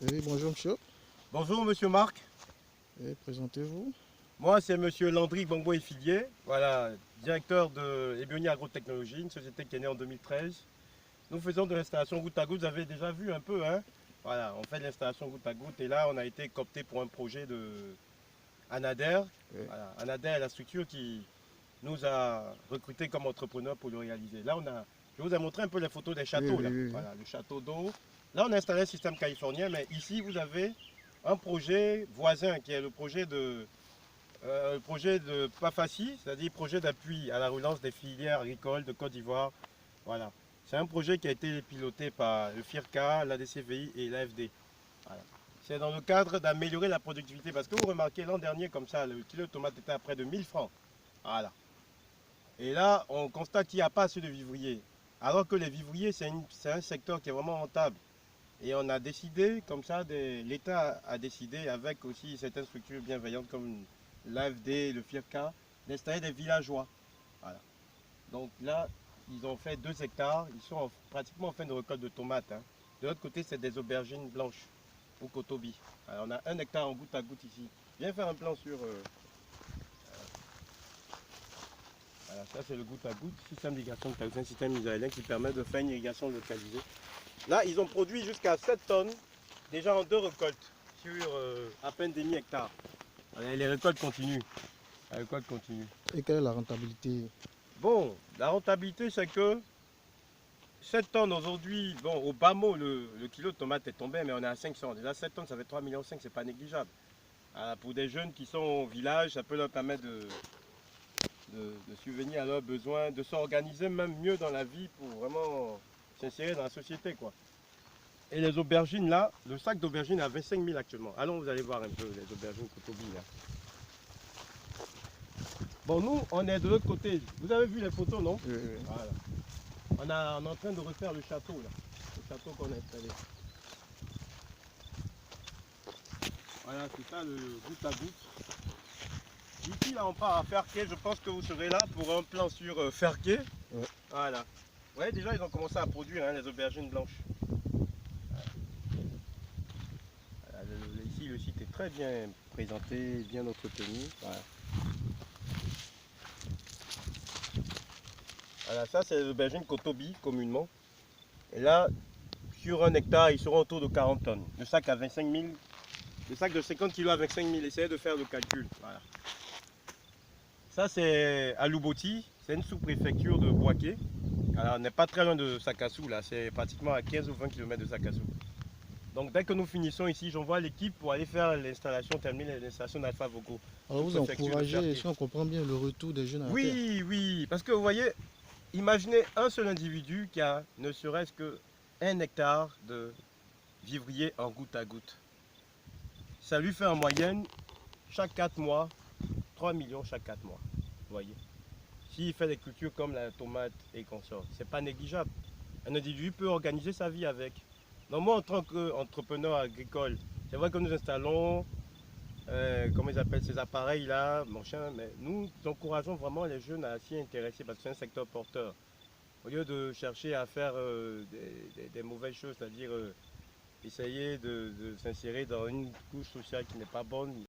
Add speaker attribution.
Speaker 1: Oui, bonjour monsieur.
Speaker 2: Bonjour Monsieur Marc,
Speaker 1: Et présentez-vous.
Speaker 2: moi c'est Monsieur Landry Bongo et Filier, voilà, directeur de Ebony Agrotechnologie, une société qui est née en 2013. Nous faisons de l'installation goutte à goutte, vous avez déjà vu un peu, hein? Voilà, on fait de l'installation goutte à goutte et là on a été coopté pour un projet de Anader.
Speaker 1: Oui,
Speaker 2: Voilà, Anader est la structure qui nous a recrutés comme entrepreneurs pour le réaliser. Là je vous ai montré un peu les photos des
Speaker 1: oui,
Speaker 2: châteaux
Speaker 1: oui,
Speaker 2: là,
Speaker 1: oui, oui.
Speaker 2: voilà, le château d'eau. Là on a installé un système californien, mais ici vous avez un projet voisin qui est le projet de PAFACI, c'est-à-dire projet d'appui à la relance des filières agricoles de Côte d'Ivoire. Voilà. C'est un projet qui a été piloté par le FIRCA, la DCVI et l'AFD. Voilà. C'est dans le cadre d'améliorer la productivité. Parce que vous remarquez, l'an dernier, comme ça, le kilo de tomate était à près de 1000 francs. Voilà. Et là, on constate qu'il n'y a pas assez de vivriers. Alors que les vivriers, c'est un secteur qui est vraiment rentable. Et on a décidé, comme ça, l'État a décidé, avec aussi certaines structures bienveillantes comme l'AFD, le FIRCA, d'installer des villageois. Voilà. Donc là, ils ont fait 2 hectares, ils sont pratiquement en fin de récolte de tomates, hein. De l'autre côté, c'est des aubergines blanches ou kotobi. Alors, on a 1 hectare en goutte à goutte ici. Viens faire un plan sur... voilà, ça c'est le goutte à goutte, système d'irrigation localisé, un système israélien qui permet de faire une irrigation localisée. Là, ils ont produit jusqu'à 7 tonnes, déjà en 2 récoltes, sur à peine des mi-hectares. Les récoltes continuent. La récolte continue.
Speaker 1: Et quelle est la rentabilité?
Speaker 2: Bon, la rentabilité, c'est que 7 tonnes aujourd'hui, bon, au bas mot, le kilo de tomate est tombé, mais on est à 500. Déjà 7 tonnes, ça fait 3,5 millions, c'est pas négligeable. Alors, pour des jeunes qui sont au village, ça peut leur permettre de subvenir à leurs besoins, de s'organiser même mieux dans la vie pour vraiment s'insérer dans la société, quoi. Et les aubergines là, le sac d'aubergines est à 25 000 actuellement. Allons, vous allez voir un peu les aubergines Kotobi là. Bon, nous, on est de l'autre côté. Vous avez vu les photos, non?
Speaker 1: Oui, oui.
Speaker 2: Voilà. On est en train de refaire le château là. Le château qu'on a installé. Voilà, c'est ça le goutte à goutte. Ici, là, on part à Ferquet. Je pense que vous serez là pour un plan sur Ferquet.
Speaker 1: Ouais.
Speaker 2: Voilà. Vous voyez, déjà, ils ont commencé à produire, hein, les aubergines blanches. Voilà, ici, le site est très bien présenté, bien entretenu. Voilà. Voilà, ça, c'est les aubergines Kotobi, communément. Et là, sur 1 hectare, ils seront autour de 40 tonnes. Le sac à 25 000, le sac de 50 kg à 25 000. Essayez de faire le calcul. Voilà. Ça, c'est à Louboti, c'est une sous-préfecture de Boaké. Alors, on n'est pas très loin de Sakassou, là, c'est pratiquement à 15 ou 20 km de Sakassou. Donc, dès que nous finissons ici, j'envoie l'équipe pour aller faire l'installation, terminer l'installation d'Alpha Vogo,
Speaker 1: Alors vous
Speaker 2: sous-préfecture de
Speaker 1: encouragez,
Speaker 2: Ferté.
Speaker 1: si on comprend bien, le retour des jeunes à la terre.
Speaker 2: Oui, oui, parce que vous voyez, imaginez un seul individu qui a ne serait-ce que 1 hectare de vivrier en goutte à goutte. Ça lui fait en moyenne, chaque 4 mois, 3 millions chaque 4 mois. Vous voyez. S'il fait des cultures comme la tomate et consorts, c'est pas négligeable. Un individu peut organiser sa vie avec. Donc moi, en tant qu'entrepreneur agricole, c'est vrai que nous installons, comment ils appellent ces appareils-là, machin, mais nous encourageons vraiment les jeunes à s'y intéresser parce que c'est un secteur porteur. Au lieu de chercher à faire des mauvaises choses, c'est-à-dire essayer de s'insérer dans une couche sociale qui n'est pas bonne,